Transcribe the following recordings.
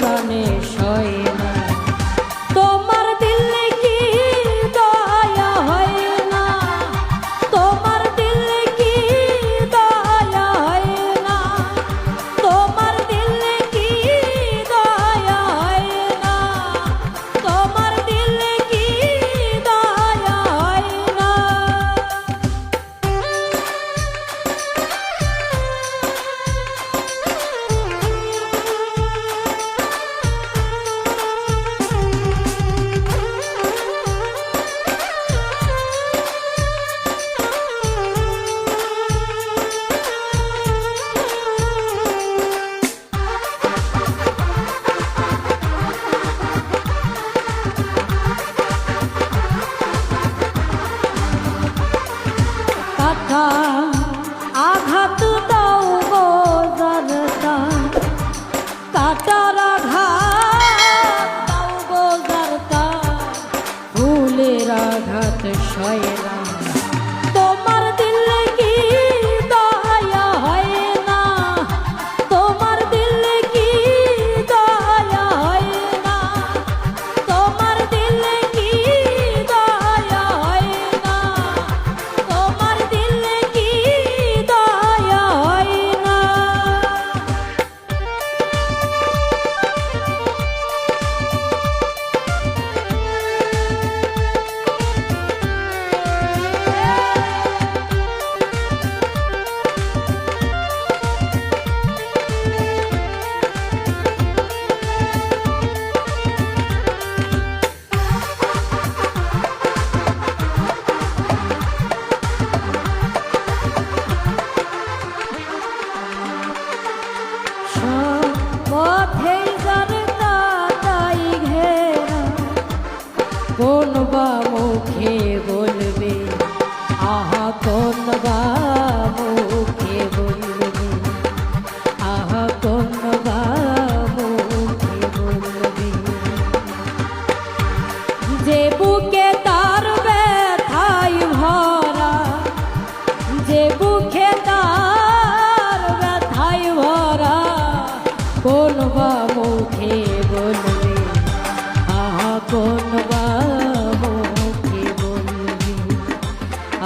প্রাণে সয় না তোমার দিলে কি দয়া হয় না তোমার দিলে কি দয়া হয় না তোমার দিলে কি দয়া হয় না তোমার দিলে কি দয়া হয় না আঘাত দাও গো জারতা কাটার আঘাত দাও গো জারতা ফুলের আঘাত সয় না তোমার দিলে কি দয়া হয় না তোমার দিলে কি দয়া হয় না তোমার দিলে কি দয়া হয় না তোমার দিলে কি দয়া হয় না পথেই জারতা তাই ঘেরা কোন বা মুখে বলবে আহা কোন বা মুখে বলবে আহা কোন বা মুখে বলবে যে বুকে তার ব্যথায় ভরা যে বুকে তার ব্যথায় ভরা কোন বা মুখে বলবে আহা কোন বা মুখে বলবে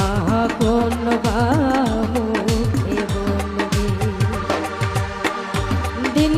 আহা কোন বা মুখে বলবে দিন